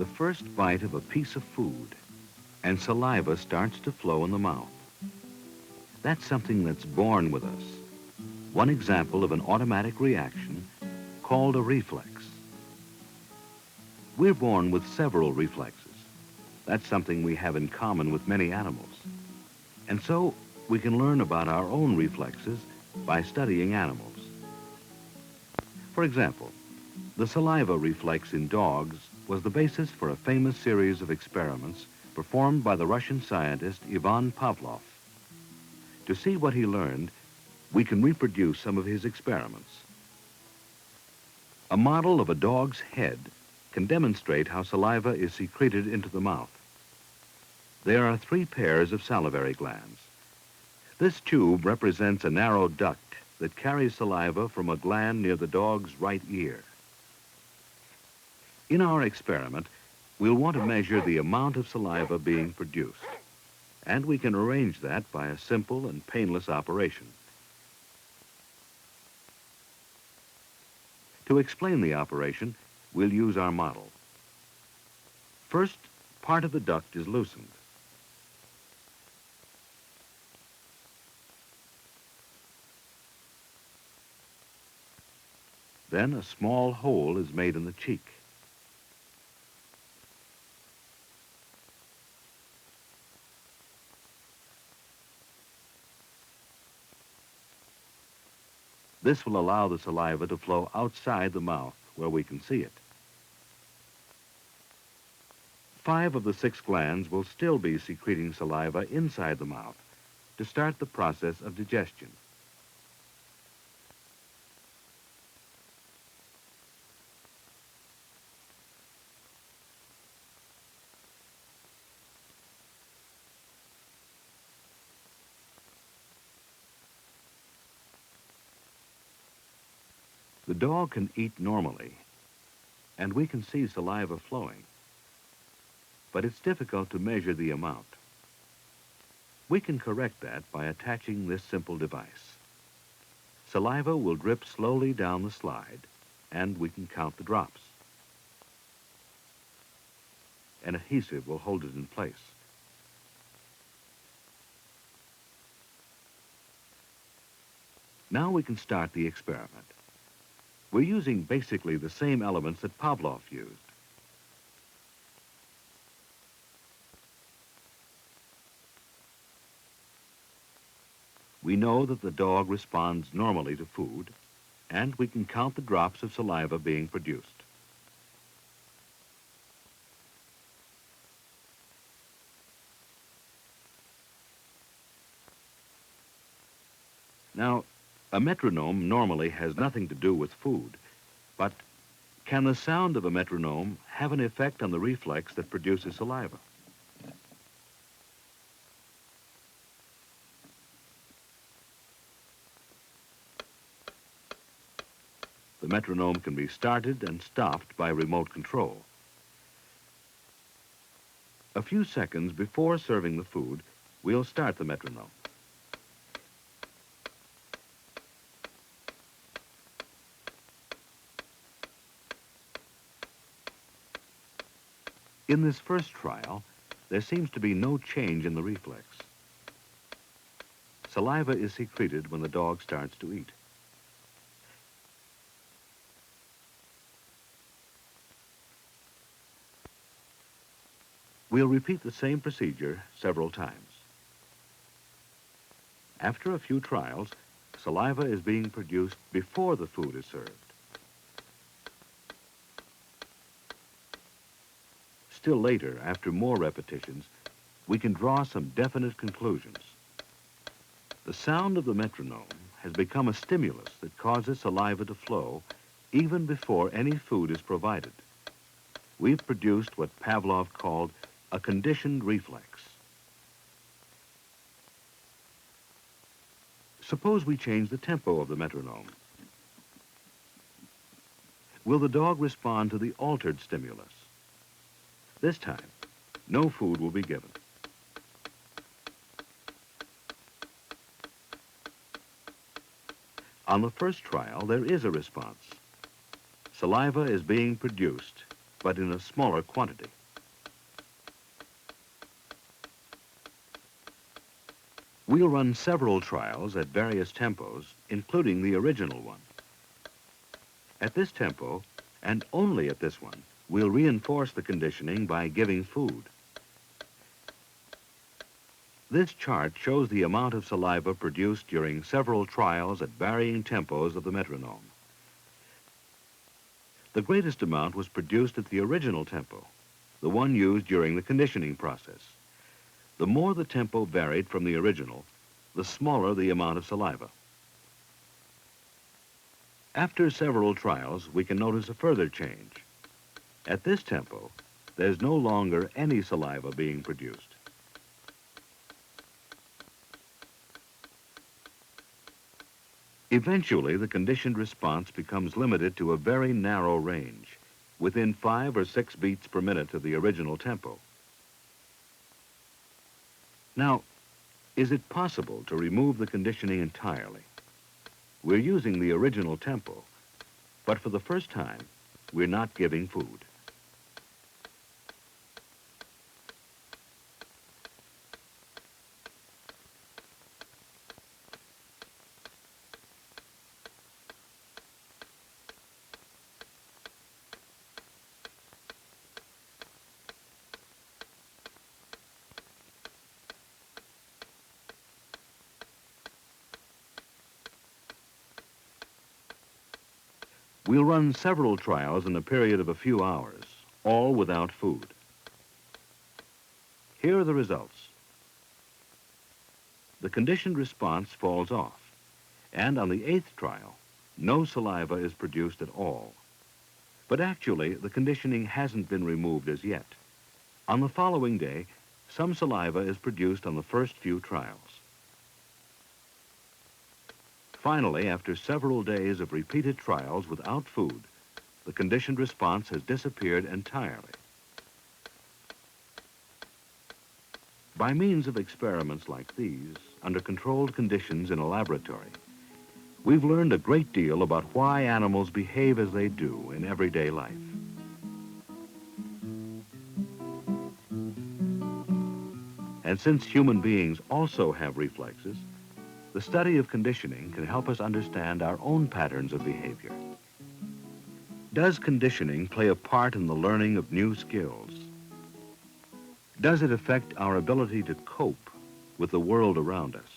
the first bite of a piece of food, and saliva starts to flow in the mouth. That's something that's born with us. One example of an automatic reaction called a reflex. We're born with several reflexes. That's something we have in common with many animals. And so we can learn about our own reflexes by studying animals. For example, the saliva reflex in dogs was the basis for a famous series of experiments performed by the Russian scientist Ivan Pavlov. To see what he learned, we can reproduce some of his experiments. A model of a dog's head can demonstrate how saliva is secreted into the mouth. There are 3 pairs of salivary glands. This tube represents a narrow duct that carries saliva from a gland near the dog's right ear. In our experiment, we'll want to measure the amount of saliva being produced, and we can arrange that by a simple and painless operation. To explain the operation, we'll use our model. First, part of the duct is loosened. Then a small hole is made in the cheek. This will allow the saliva to flow outside the mouth where we can see it. 5 of the 6 glands will still be secreting saliva inside the mouth to start the process of digestion. The dog can eat normally, and we can see saliva flowing, but it's difficult to measure the amount. We can correct that by attaching this simple device. Saliva will drip slowly down the slide, and we can count the drops. An adhesive will hold it in place. Now we can start the experiment. We're using basically the same elements that Pavlov used. We know that the dog responds normally to food, and we can count the drops of saliva being produced. Now, a metronome normally has nothing to do with food, but can the sound of a metronome have an effect on the reflex that produces saliva? The metronome can be started and stopped by remote control. A few seconds before serving the food, we'll start the metronome. In this first trial, there seems to be no change in the reflex. Saliva is secreted when the dog starts to eat. We'll repeat the same procedure several times. After a few trials, saliva is being produced before the food is served. Still later, after more repetitions, we can draw some definite conclusions. The sound of the metronome has become a stimulus that causes saliva to flow even before any food is provided. We've produced what Pavlov called a conditioned reflex. Suppose we change the tempo of the metronome. Will the dog respond to the altered stimulus? This time, no food will be given. On the first trial, there is a response. Saliva is being produced, but in a smaller quantity. We'll run several trials at various tempos, including the original one. At this tempo, and only at this one, we'll reinforce the conditioning by giving food. This chart shows the amount of saliva produced during several trials at varying tempos of the metronome. The greatest amount was produced at the original tempo, the one used during the conditioning process. The more the tempo varied from the original, the smaller the amount of saliva. After several trials, we can notice a further change. At this tempo, there's no longer any saliva being produced. Eventually, the conditioned response becomes limited to a very narrow range, within 5 or 6 beats per minute of the original tempo. Now, is it possible to remove the conditioning entirely? We're using the original tempo, but for the first time, we're not giving food. We'll run several trials in a period of a few hours, all without food. Here are the results. The conditioned response falls off, and on the 8th trial, no saliva is produced at all. But actually, the conditioning hasn't been removed as yet. On the following day, some saliva is produced on the first few trials. Finally, after several days of repeated trials without food, the conditioned response has disappeared entirely. By means of experiments like these, under controlled conditions in a laboratory, we've learned a great deal about why animals behave as they do in everyday life. And since human beings also have reflexes, the study of conditioning can help us understand our own patterns of behavior. Does conditioning play a part in the learning of new skills? Does it affect our ability to cope with the world around us?